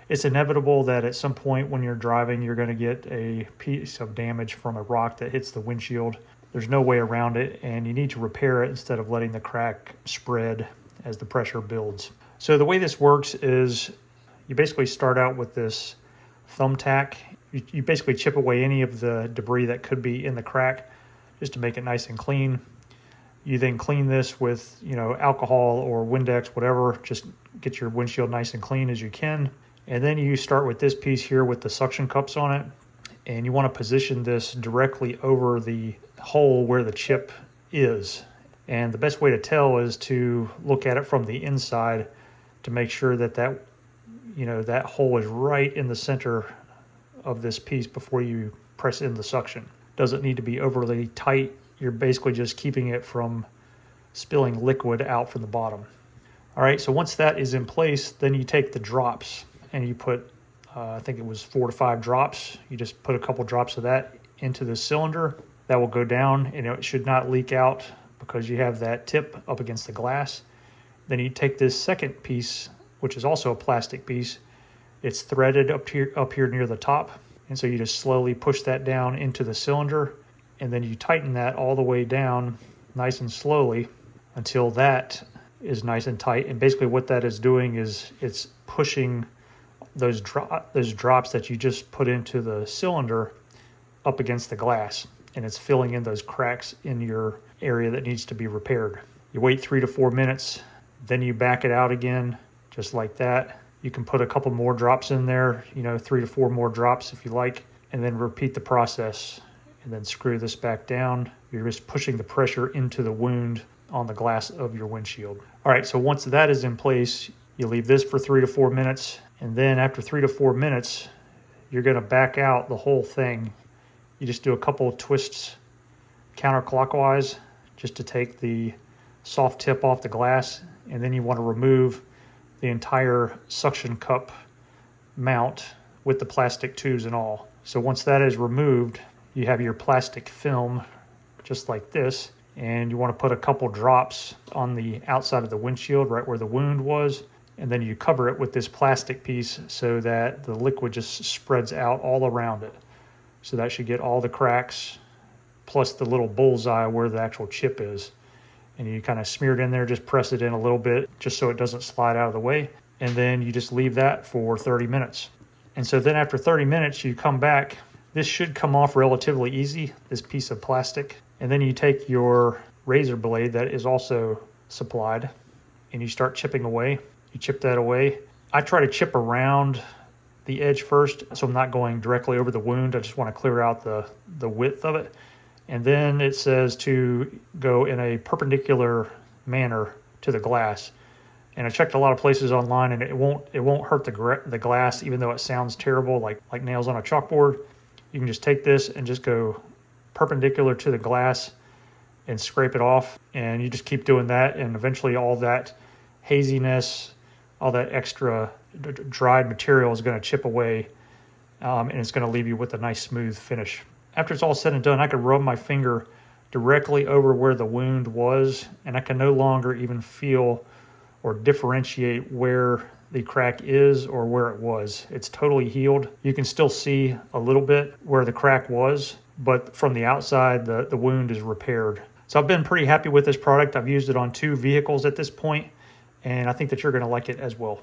It's inevitable that at some point when you're driving, you're going to get a piece of damage from a rock that hits the windshield. There's no way around it, and you need to repair it instead of letting the crack spread as the pressure builds. So the way this works is you basically start out with this thumbtack. You basically chip away any of the debris that could be in the crack just to make it nice and clean. You then clean this with, alcohol or Windex, whatever. Just get your windshield nice and clean as you can. And then you start with this piece here with the suction cups on it. And you want to position this directly over the hole where the chip is. And the best way to tell is to look at it from the inside to make sure that that hole is right in the center of this piece before you press in the suction. Doesn't need to be overly tight. You're basically just keeping it from spilling liquid out from the bottom. All right, so once that is in place, then you take the drops and you put, I think it was 4 to 5 drops. You just put a couple drops of that into the cylinder. That will go down, and it should not leak out because you have that tip up against the glass. Then you take this second piece, which is also a plastic piece. It's threaded up here near the top. And so you just slowly push that down into the cylinder, and then you tighten that all the way down nice and slowly until that is nice and tight. And basically what that is doing is it's pushing those drops that you just put into the cylinder up against the glass, and it's filling in those cracks in your area that needs to be repaired. You wait 3 to 4 minutes, then you back it out again, just like that. You can put a couple more drops in there, 3 to 4 more drops if you like, and then repeat the process, and then screw this back down. You're just pushing the pressure into the wound on the glass of your windshield. All right, so once that is in place, you leave this for 3 to 4 minutes, and then after 3 to 4 minutes, you're gonna back out the whole thing. You just do a couple of twists counterclockwise just to take the soft tip off the glass, and then you want to remove the entire suction cup mount with the plastic tubes and all. So once that is removed, you have your plastic film just like this, and you want to put a couple drops on the outside of the windshield right where the wound was, and then you cover it with this plastic piece so that the liquid just spreads out all around it. So that should get all the cracks plus the little bullseye where the actual chip is. And you kind of smear it in there, just press it in a little bit just so it doesn't slide out of the way. And then you just leave that for 30 minutes. And so then after 30 minutes, you come back. This should come off relatively easy, this piece of plastic. And then you take your razor blade that is also supplied and you start chipping away. You chip that away. I try to chip around the edge first, so I'm not going directly over the wound. I just want to clear out the width of it. And then it says to go in a perpendicular manner to the glass. And I checked a lot of places online, and it won't hurt the glass, even though it sounds terrible, like nails on a chalkboard. You can just take this and just go perpendicular to the glass and scrape it off. And you just keep doing that, and eventually all that haziness, all that extra dried material is going to chip away, and it's going to leave you with a nice smooth finish. After it's all said and done, I could rub my finger directly over where the wound was, and I can no longer even feel or differentiate where the crack is or where it was. It's totally healed. You can still see a little bit where the crack was, but from the outside, the wound is repaired. So I've been pretty happy with this product. I've used it on 2 vehicles at this point, and I think that you're going to like it as well.